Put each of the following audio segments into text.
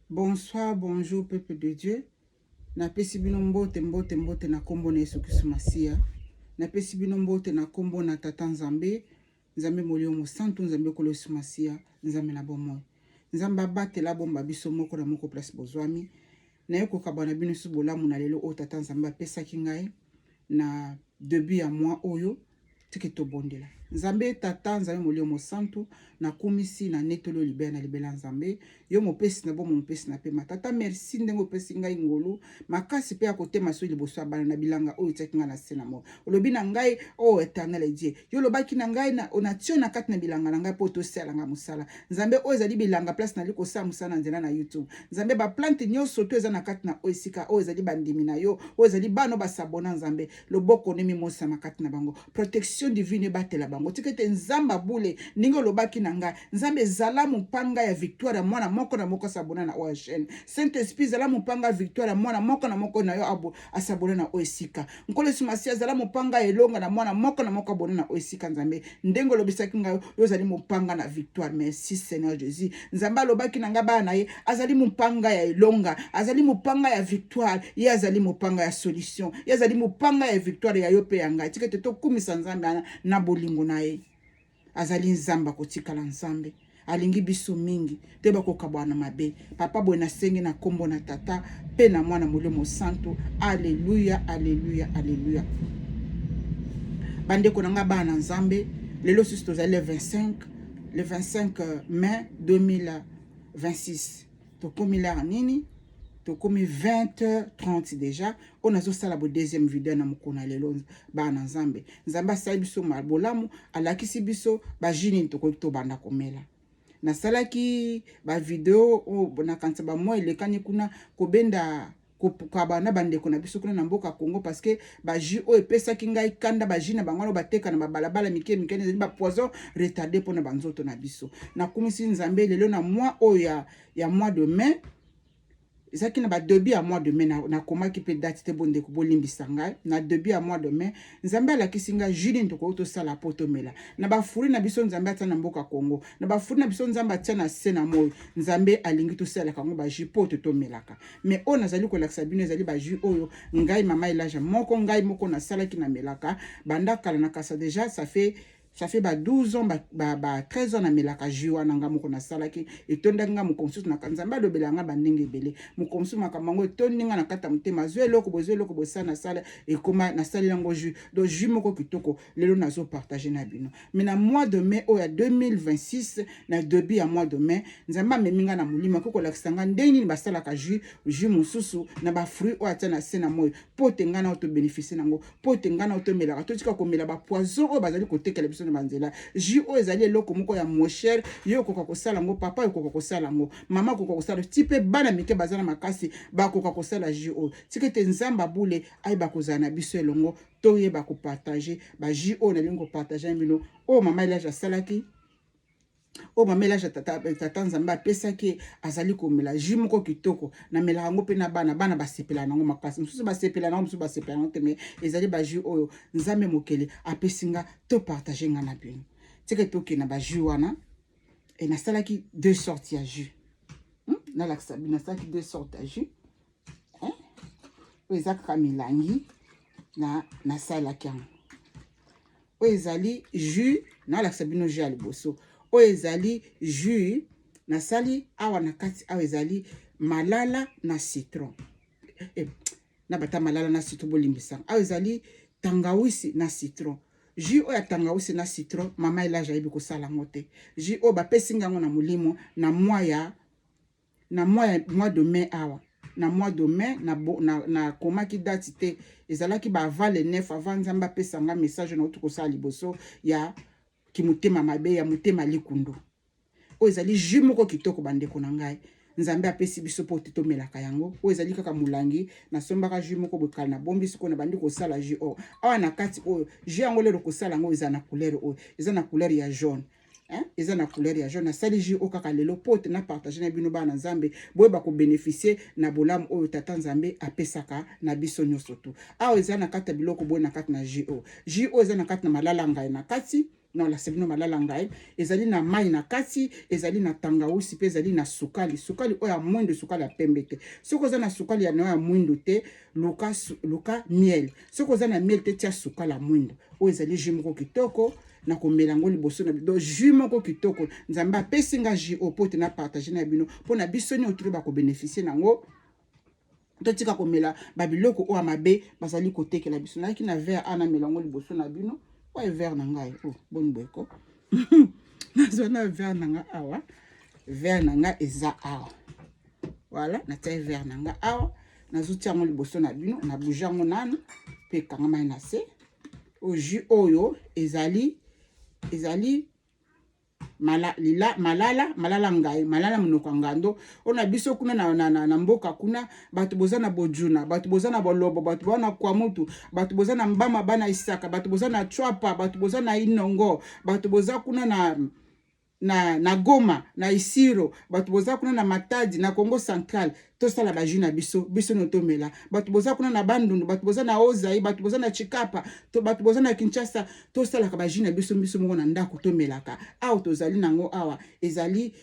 Bonsoir, bonjour, peuple de Dieu. Na pesi bino mbote na kombo na Yesu Kristo Masia. Na pesi bino mbote na kombo na Tata Nzambe. Nzambe molio mosantu, Nzambe kolo Yesu Masia, Nzambe na bomoi. Nzambe abatela bomba biso moko na moko place bozwami. Na yoko kabana bino su bolamu na lelo o Tata Nzambe apesaki ngai na début ya mois oyo tiki tobondela. Nzambe Tata Nzambe molio mosantu na kumisi na netolo libera na libela Nzambe yo mopesi na bo mopesi na pema Tata merci ndenge opesi ngai ngolu makasi pe ya kotema so liboso ya bana na bilanga oyo tiaki ngai na se na mo olobi na ngai o Éternel Dieu yo lobaki na ngai na onatio na kati na bilanga na ngai po tosala nga musala Nzambe oyo ezali bilanga place na liko sa musala nzela na YouTube Nzambe ba plante nyonso to eza na kati na oisika oyo ezali bandimi na yo oyo ezali bano basabona Nzambe loboko nemi mosa na kati na bango protection divine batela bango tikete Nzamba bule ningo lobaki na ngai Nzambe zala mupanga ya victoire mwana moko na moko sabona na OHN Saint Esprit zala mupanga victoire mwana moko na moko na yo abo asabona na oisika nkole sumasia zala mupanga elonga na mwana moko na moko abona na oisika Nzambe ndengo lobisaki ngai yo zali mupanga na victoire merci Seigneur Jésus Nzamba lobaki na ngai bana ye azali mupanga ya elonga azali mupanga ya victoire ye azali mupanga ya solution ye azali mupanga ya victoire ya yo pe ya ngai tikete to kumisa Nzambe na bolingo na ye azali Nzamba kotikala Nzambe alingi biso mingi te bakokabwana mabe papa boye na senge na kombo na tata pe na mwana molimo santo alleluya alleluya alleluya bandeko na nga bana Nzambe lelo sisi tozali le 25 mai 2026 tokomi la nini tokomi 20h30 déjà on a sala bo deuxième vidéo na mokona lelo bana Nzambe Nzambe asali biso mabolamu alakisi biso ba jini tokoki to banda komela na salaki ba video na kanisa ba moi lekani kuna kobenda kabana bandeko na biso kuna na mboka Congo parce que ba ji o epesaki ngai kanda ba ji na bangalo bateka na balabala mike ezali ba poison retardé pona banzoto na biso na kumisi Nzambe lelo na mois oyo ya mois de mai ezaki na ba début ya mois de mai na komaki pe date te bonde ko bolimbisa ngai na début ya mois de mai Nzambe alakisi ngai juni ndoko to sala poto mela na ba furi na biso Nzambe atia na mboka Congo na ba furi na biso Nzambe atia na se na moyo Nzambe alingi to sala kango ba ji poto to melaka mais on azali ko lakisa bino ezali ba ji oyo ngai mama Elijah moko ngai moko na sala ki na melaka banda kala na kasa déjà ça fait 12 ans, 13 ans na melaka jiwa na nga moko na salaki etonda nga mukomsusu na Nzambe alobela nga bandenge bele mukomsusu makamango etondinga na kata mutema zo eloko bosa na sala ekoma na sala yango ju donc ju moko kitoko lelo nazo partager na bino mais na mois de mai oya 2026 na début ya mois de mai Nzambe ameminga na mulima koko lakisa nga ndenge nini basalaka ju mususu na ba fruit oya tia na se na moyo po tenga na to bénéficier nango po tenga na to melaka to tika ko mela ba poison o bazali kotekela biso na banzela ji o ezali eloko moko ya mosher yo koka kosala ngo papa yo koka kosala ngo mama koka kosala tipe bana mike bazana makasi ba koka kosala ji o tikete Nzamba bule ay ba kozana na biso elongo to ye ba ko partager ba ji o na lingo partager mbino o mama Elijah salaki o mamela tata Nzambe apesaki azali komela ji moko kitoko na mela yango pe na bana basepela nango makasi mususu basepela nango te mais ezali ba ji oyo Nzambe mokele apesinga to partager nga na bino teke toke na ba ji wana et na salaki deux sortes ya jus na lakisa bino salaki deux sortes ya jus oyo eza kaka milangi na salaki yango oyo ezali jus na lakisa bino jus ya liboso oyo ezali jus na sali awa na kati awa ezali malala na citron na bata malala na citron bolimbisa awa ezali tangawisi na citron jus oyo tangawisi na citron mama Elijah ayebi kosala ngo te jus oyo bapesi ngango na molimo na mois de mai awa na mois de mai na komaki date te ezalaki ba avant le 9 avant Nzambe apesa nga message na utu kosala liboso ya kimutema mabe ya mutema likundu oyo ezali jus moko kitoko bandeko na ngai Nzambe apesi biso po tomelaka yango oyo ezali kaka mulangi na sombaka jus moko bokala na bombi siko na bandi kosala jus oyo awa na kati oyo jus yango lero kosala yango eza na couleur oyo eza na couleur ya jaune eza na couleur ya jaune asali jus oyo kaka lelo po te na partager na bino bana Nzambe boyeba ko bénéficier na bolamu oyo tata Nzambe apesaka na biso nyonso tu awa eza na kati ya biloko boye na kati na jus oyo eza na kati na malala ngai na kati non la sebino malala ngai ezali na mai na kati ezali na tangawusi pe ezali na sukali oyo ya mwindo sukali ya pembe te soki oza na sukali ya no ya mwindo te luka miel soki oza na miel te tia sukali ya mwindo oyo ezali jus moko kitoko na komela yango liboso na bino jus moko kitoko nzambe apesi nga jus oyo po te na partage na bino mpo na biso nyonso tolo bakobénéficie nango totika komela babiloko oyo mabe bazali kotekela biso nayaki na verre ana mela yango liboso na bino oyo verre na ngai boni boyeko nazwa na verre na nga awa verre na nga eza awa voilà natia verre na nga awa nazuti yango liboso na bino na bouge yango nano mpe kanga mai na se o jus oyo ezali malala ngai malala monoko ngando ona biso kuna na mboka kuna bato boza na bojuna bato boza na bolobo bato boza na kwamutu bato boza na mbama bana isaka bato boza na chwapa bato boza na inongo bato boza kuna na Goma na Isiro bato boza kuna na Matadi na Congo Central tosala ba jus na biso no tomela bato boza kuna na Bandundu bato boza na Ozai bato boza na Chikapa to bato boza na Kinshasa tosala ka ba jus na biso moko na ndako tomelaka awa tozali nango awa ezali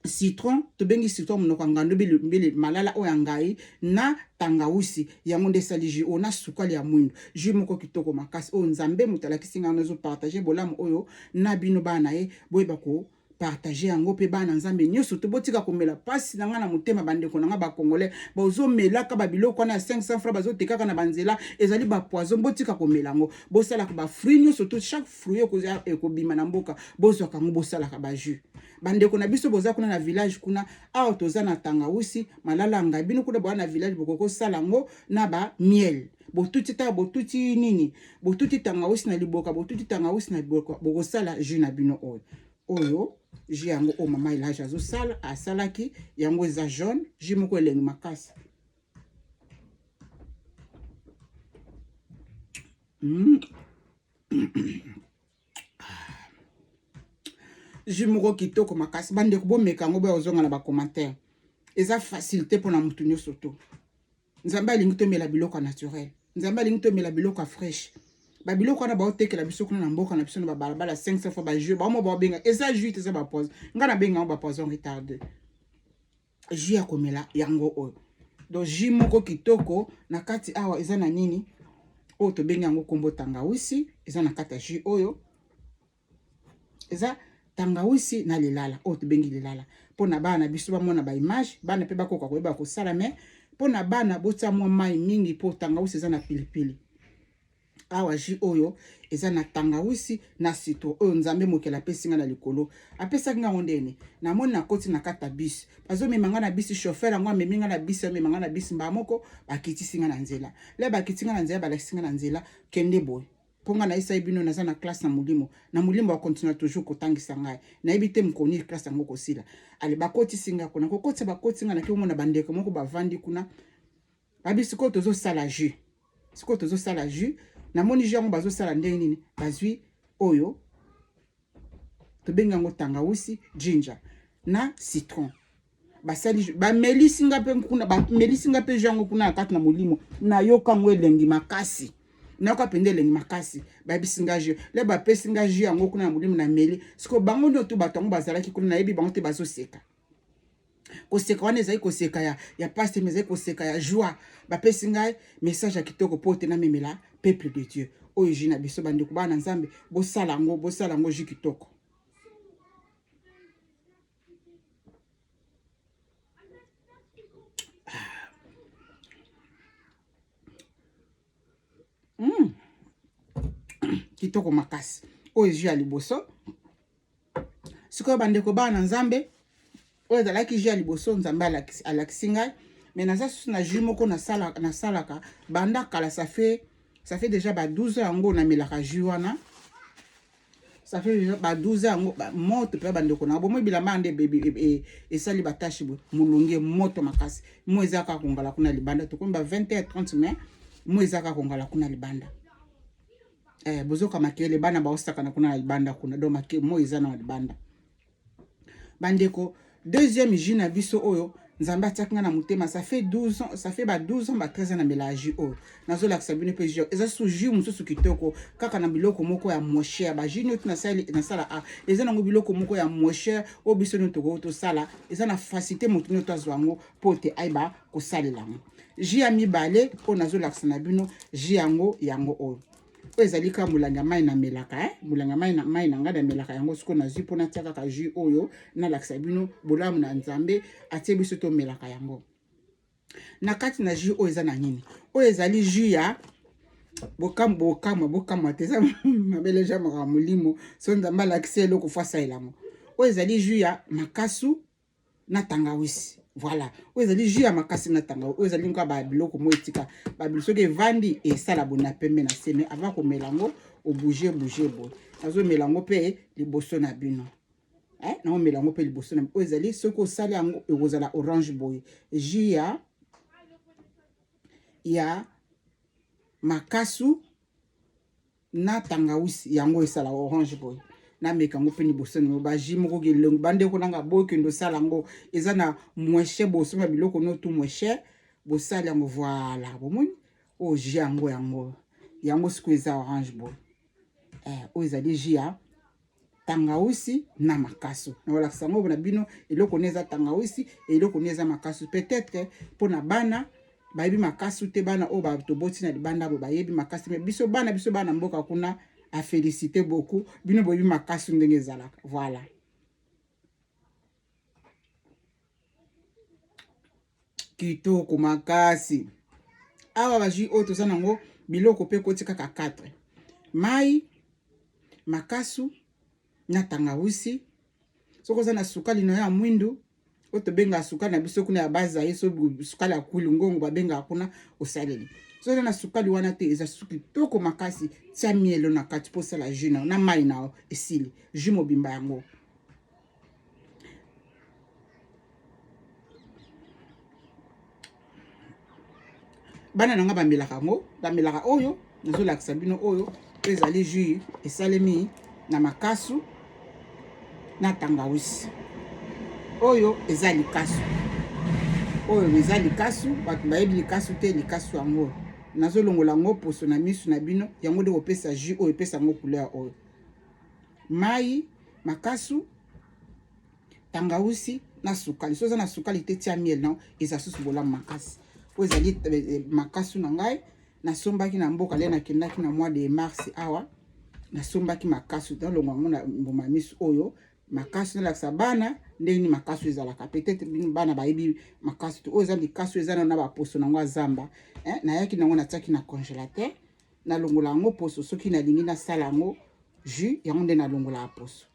citron tobengi citron monoko ngando bile malala oyo ngai na tangawusi yango nde sali jus ona sukali ya mwindo jus moko kitoko makasi oyo nzambe mutalakisi ngano zo partager bolamu oyo na bino bana ye boyeba ko partager yango pe bana nzambe nyonso to botika komela pasi na nga na motema bandeko na nga ba congolais bozo melaka ba biloko na 500 francs bazo tekaka na banzela ezali ba poison botika komela ngo bosala ka ba fruit nyonso to chaque fruit ekobima na mboka bozwa kango bosala ka ba jus bandeko na biso boza kuna na village kuna awa toza na tangawusi malala ngai bino kuna boza na village bokoko sala ngo na ba miel botuti nini botuti tangawusi na liboka botuti tangawusi na liboka bokosala jus na bino oyo jus yango o mama Elage azosala asalaki yango eza jaune jus moko elengi makasi jus moko kitoko makasi bandeko bomeka yango boya ozonga na bacommentaire eza facilité mpona mutu nyonso to nzambe alingi tomela biloko naturel nzambe alingi tomela biloko fraîche babiloko wana baotekela biso kuna na mboka na biso na babalabala 500 fois bajus bamo baobenga eza jus te eza bapoison nga nabenga yango bapoison retardé jus ya komela yango oyo donc jus moko kitoko na kati awa eza na nini oyo tobengi yango kombo tangawisi eza na kati ya jus oyo eza tangawisi na lilala oyo tobengi lilala mpona bana biso bamona baimage bana mpe bakoka koyeba kosala me mpona bana botia mwa mai mingi mpo tangawisi eza na pilipili awa jus oyo eza na tangawisi na citron oyo nzambe mokela apesi nga na likolo apesaki nga ngo ndeni namoni nakoti na kata bisi bazomema nga na bisi chauffeur yango amemi nga na bisi amema nga na bisi mbaa moko bakitisi nga na nzela le bakiti nga na nzela balakisi nga na nzela kende boye mpo nga nayebisa bino naza na classe na molimo bakontinua toujours kotangisa ngai nayebi te mokoni classe yango kosila ale bakotisi nga kuna kokotisa bakotisi nga naki omona bandeko moko bavandi kuna babi sikoyo tozosala jus namoni jus yango bazosala ndenge nini bazwi oyo tobengi yango tangawusi ginger na citron basali bamelisi nga mpe jus yango kuna na kati na molimo nayoka yango elengi makasi nayoka pende elengi makasi bayebisi nga jus le bapesi nga jus yango kuna na molimo na meli sikoyo bango nio to bato yango bazalaki kuna nayebi bango te bazoseka koseka wana ezali koseka ya paste mais ezali koseka ya joie bapesi ngai message ya kitoko mpo te namemela peuple de Dieu oyo jus na biso bandeko bana nzambe bosala yango jus kitoko kitoko makasi oyo jus ya liboso sikoyo bandeko bana nzambe oyo ezalaki jus ya liboso nzambe alakisi ngai mais naza susu na jus moko nasalaka banda kala ça fait déjà ba 12 ans yango namelaka jus wana ça fait déjà ba 12 ans yango moto mpe bandeko na bomoi bilamba nde esali batashi boye molunge moto makasi mo eza kaka kongala kuna libanda tokomi ba 20h30 mais mo eza kaka kongala kuna libanda bozoka makele bana baosakana kuna na libanda kuna donc mo eza na libanda bandeko deuxième jus na biso oyo nzambe atiaki nga na motema, ça fait 12 ans, ça fait 12 ans, 13 ans na mela jus oyo. Nazolakisa bino pe jus. Eza su jus mosusu kitoko, kaka na biloko moko ya moins cher. Ba jus nyonso nasala a. Eza nango biloko moko ya moins cher, o biso nyonso tosala. Eza na facilité moto nyonso azwa yango po te aiba kosalela yango. Jus ya mibale po nazolakisa na bino jus yango oyo. Ezali ka mulanga mai na melaka mulanga mai na nga da melaka yango siko nazwi pona tiaka ka jus oyo na lakisa bino bolamu na nzambe atie biso to melaka yango. Na kati na jus oyo eza na nini? Oyo ezali jus ya bokama teza mabele jamaka mulimo so nzambe alakisi eloko fasa elamo. Oyo ezali jus ya makasu na tangawisi. Voilà. Oyo ezali jus ya makasi na tanga. Oyo ezali nka ba biloko mo etika. Ba biloko ke vandi e sala bona pembe na seme avant ko melango o bouger bo. Nazo melango pe liboso na bino. Na o melango pe liboso na. Oyo ezali soko sala yango ekozala orange boy. Jus ya makasu na tangawisi yango esala orange boy. Na mekango pe ni boso ni ba jus moko gelongo bande ko nanga boy ke ndo sala ngo eza na moins cher boso ma biloko no tout moins cher bo sala ngo voilà bomoni o jus yango siko eza orange boy o ezali jus ya tangawisi na makasu na wala sango na bino eloko neza tangawisi eloko neza makasu peut-être pour na bana bayebi makasu te bana o ba toboti na libanda bo bayebi makasu mais biso bana mboka kuna a félicité beaucoup bino boyebi makasu ndenge zalaka voilà. Kitoko makasi awa ba jus oyo toza nango biloko pe kotika ka 4 mai makasu na tangawisi soko za na sukali no ya mwindu oto benga sukali na biso kuna ya baza yeso sukali ya kulungongo babenga kuna osaleli so na sukali wana te eza suki toko makasi tia mielo na kati po sala jus na mai na esili jus mobimba yango. Bana nanga bamelaka oyo nazolakisa bino oyo ezali jus esalemi na makasu na tangawisi oyo eza likasu bato bayebi likasu te likasu yango nazolongola yango poso na misu na bino yango nde kopesa jus oyo epesa yango couleur oyo mai makasu tangawisi na sukali so eza na sukali te tia miel na eza susu bolamu makasi po ezali makasu na ngai nasombaki na mboka le nakendaki na mois de mars awa nasombaki makasu nalongo yango na mbuma misu oyo makasu nalakisa bana ndenge makasu ezalaka peut-être bana bayebi makasu to oyo eza likasu eza na baposo nango azamba nayaki nango natiaki na congélateur nalongola yango poso soki nalingi nasala yango jus yango nde nalongola poso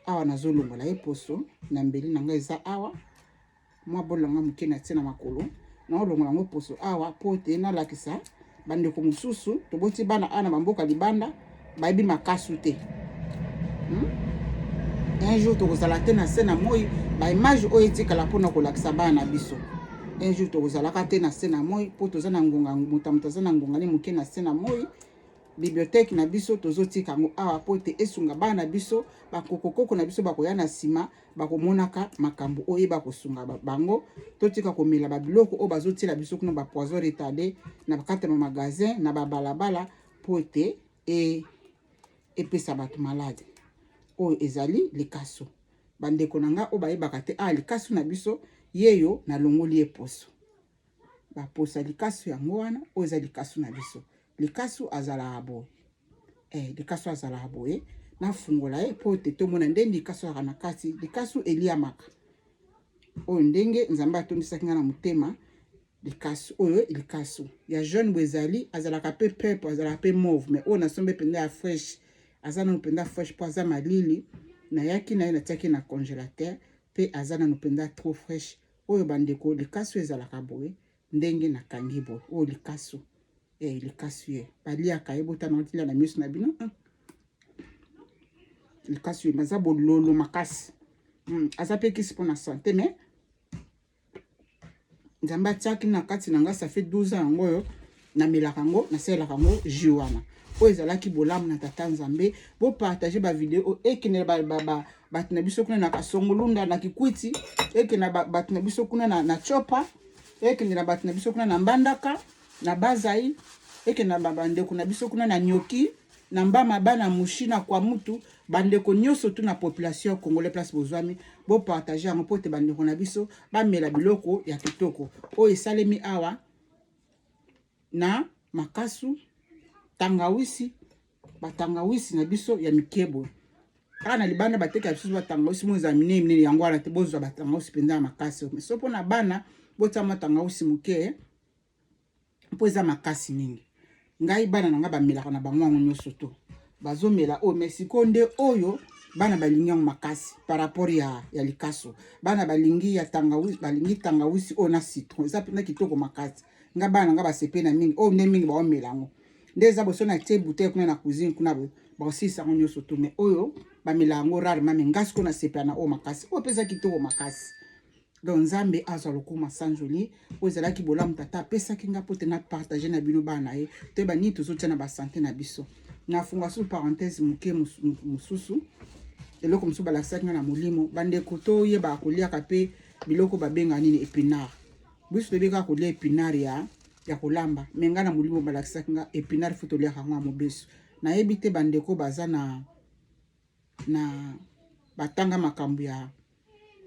awa nazolongola ye poso na mbeli nanga eza awa mwa bolanga moke natie na makolo naolongola yango poso awa po te nalakisa bandeko mosusu toboti bana ana bamboka libanda bayebi makasu te un jour tokozala te na se na moi baimage oyo etikala mpona kolakisa bana na biso un jour tokozalaka te na se na moi mpo toza na ngonga moto aza na ngonga ne moke na se na moi bibliothèque na biso tozotika yango awa po te esunga bana na biso bakokokoko na biso bakoya na nsima bakomonaka makambo oyo bakosunga bango totika komela babiloko oyo bazotiela biso kuna bapoison retardé na bakata ya magasin na babalabala po te epesa bato malade oyo ezali likasu bandeko na nga oyo bayebaka te likasu na biso yeyo nalongoli ye poso baposa likasu yango wana oyo eza likasu na biso likasu azala aboye likasu azala aboye nafungola ye po te tomona ndenge likasu azala na kati likasu eliamaka oyo ndenge nzambe atondisaki nga na motema likasu oyo likasu ya jaune bwezali azalaka pe pepe azalaka pe mauve mais oyo nasombe penda ya fresh aza nanu penda fresh po aza malili nayaki na ye natiaki na congélateur pe aza nanu penda trop fresh oyo bandeko likasu ezalaka boye ndenge nakangi boye oyo likasu likasu ye baliaka ye botana otila na miso na bino likasu ye baza bololo makasi aza pe kisi mpona santé mais nzambe atiaki na kati na nga ça fait 12 ans yango oyo namelaka yango nasalelaka yango jus wana oyo ezalaki bolamu na tata nzambe bopartage bavideo ekende bato na biso kuna na kasongolunda na kikwiti ekende bato na biso kuna na chopa ekende na bato na biso kuna na mbandaka na bazai ekende na bandeko na biso kuna na nyoki na mbama bana mushi na kwa mutu bandeko nyonso tu na population congolais place bozwami bopartage yango mpo te bandeko na biso bamela biloko ya kitoko oyo esalemi awa na makasu tangawisi batangawisi na biso ya mikebo kaka na libanda bateka biso batangawisi mo eza minene yango wana te bozwa batangawisi mpenza ya makasi so mpo na bana botama tangawisi moke mpo eza makasi mingi ngai bana na nga bamelaka na bango yango nyonso to bazomela oyo mesiko nde oyo bana balingi yango makasi par rapport ya likaso bana balingi ya tangawisi balingi tangawisi oyo na citron eza mpenza kitoko makasi nga bana nga basepe na mingi oyo nde mingi baomela yango nde eza boso na tie bouteille kuna na cuisine kuna baosilisa yango nyonso to me oyo bamela yango rarement me nga sikoyo nasepela na oyo makasi oyo mpenza kitoko makasi donc nzambe azwa lokuma sanjoli oyo ezalaki bolamu tata apesaki nga mpo te na partage na bino bana na ye toyeba nini tozotia na basante na biso nafunga su parenthèse moke mosusu eloko mosusu balakisaki nga na molimo bandeko toyebaka koliaka mpe biloko babenga nini épinard biso toyebeka kolia épinard ya kolamba me nga na molimo balakisaki nga épinard fo toliaka yango ya mobesu nayebi te bandeko baza na batanga makambo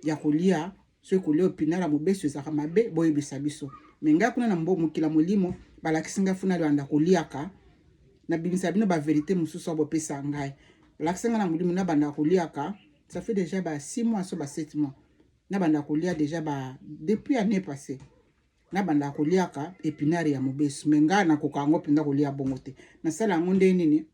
ya kolia soki kolia épinard ya mobesu ezalaka mabe boyebisa biso me ngai kuna na mokila molimo balakisi ngai funa banda koliaka na bimisa bino baverité mosusu oyo bopesa ngai balakisi ngai na molimo na banda koliaka ça fait déjà 6 mois so 7 mois na banda kolia déjà depuis année passée na banda koliaka épinard ya mobesu me ngai nakoka yango mpenza kolia bongo te nasala yango nde nini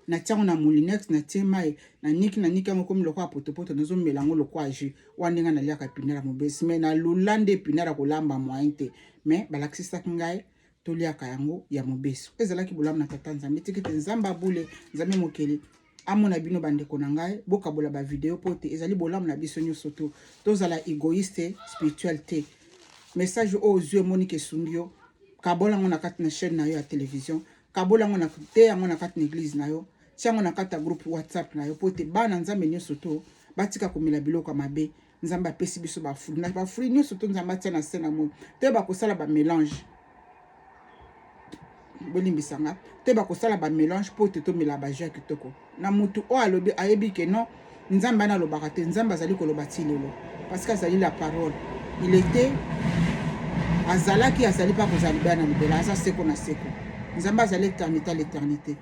na tiango na moulinex na tie mai na niki yango komi lokola potopoto nazomela yango lokola jus wana ndenge naliaka épinard ya mobesu me nalula nde épinard ya kolamba moyen te me balakisaki ngai toliaka yango ya mobesu ezalaki bolamu na tata nzambe tiki te nzambe abule nzambe mokili amona bino bandeko na ngai bokabola bavideo mpo te ezali bolamu na biso nyonso to tozala égoïste spirituel te message oyo ozwi emoni kesungi yo kabola yango na kati na chaîne na yo ya télévision kabola yango na te yango na kati na église na yo tia yango na kati ya groupe whatsapp na yo mpo te bana nzambe nyonso to batika komela biloko ya mabe nzambe apesi biso bafruit na bafruit nyonso to nzambe atia na se na moi toyeba kosala bamélange bolimbisanga toyeba kosala bamélange mpo te tomela bajus ya kitoko na mutu oyo alobi ayebi ke non nzambe ana alobaka te nzambe azali koloba ti lelo parce que azali la parole il était azalaki azali mpa kozala libaya na libela aza seko na seko nzambe azali éternité à l'éternité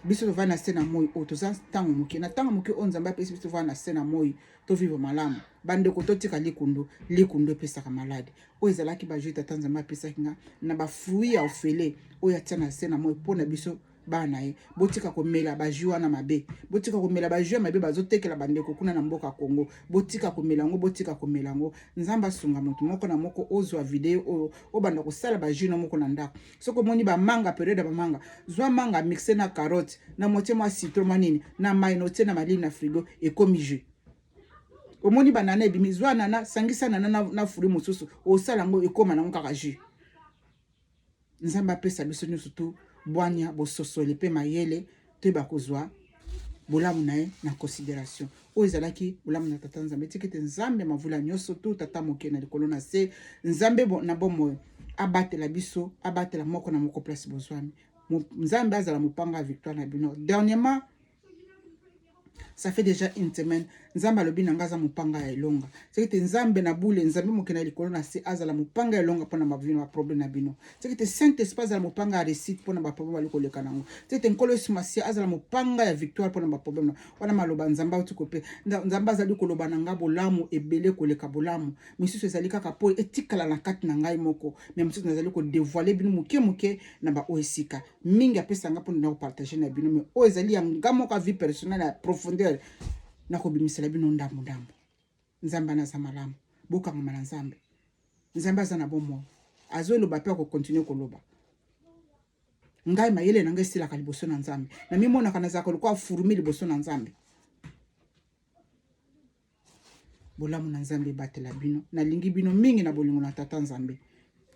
biso tovaa na se na moi oyo toza ntango moke na ntango moke oyo nzambe apesi biso tovaa na se na moi tovivre malamu bandeko totika likundu epesaka malade oyo ezalaki bajui tata nzambe apesaki nga na bafruit ya ofele oyo atia na se na moi mpo na biso bana ye botika komela bajui wana mabe botika komela bajui ya mabe bazotekela bandeko kuna na mboka Congo botika komela yango botika komela yango nzambe asunga moto moko na moko ozwa video oyo obanda kosala bajui na moko na ndako soki omoni bamanga periode ya bamanga zwa manga mixe na carotte na motie mwa citron mwa nini na mai notie na malili na frigo ekomi jus omoni banana ebimi zwa nana sangisa nana na fruit mosusu osala yango ekoma nango kaka jus nzambe apesa biso nyonso tu bwanya bososoli mpe mayele toyeba kozwa bolamu na ye na considération oyo ezalaki bolamu na tata nzambe tiki ete nzambe mavula nyonso tu tata moke na likolo na se nzambe na bomoi abatela biso abatela moko na moko place bozwami nzambe azala mopanga ya victoire na bino dernièrement ça fait déjà une semaine nzambe alobi na nga aza mopanga ya elonga soki te nzambe na bule nzambe moke na likolo na se azala mopanga ya elonga mpona bavino baproblème na bino soki te saint esprit azala mopanga ya réussite mpona baproblème bali koleka nango soki te nkolo yesu masiya azala mopanga ya victoire mpona baproblème wana maloba nzambe auti kope nzambe azali koloba na nga bolamu ebele koleka bolamu misusu ezali kaka mpo etikala na kati na ngai moko me misusu nazali kodévoile bino moke moke na baoyo esika mingi apesa nga mpona na kopartage na bino me oyo ezali ya nga moko ya vie personnelle ya profondeur nakobimisela bino ndambo nzambe anaza malamu bokangama na nzambe nzambe aza na bomoi azoloba mpe akokontinue koloba ngai mayele na ngai esilaka liboso na nzambe na mimonaka nazalaka lokola furumi liboso na nzambe bolamu na nzambe ebatela bino nalingi bino mingi na bolingo na tata nzambe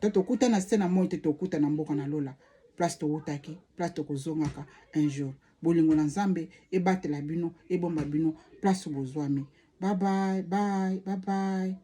to tokuta na se na moi te tokuta na mboka na lola place towutaki place tokozongaka un jour bolingo na nzambe ebatela bino ebomba bino place bozwami. Bye bye bye bye bye.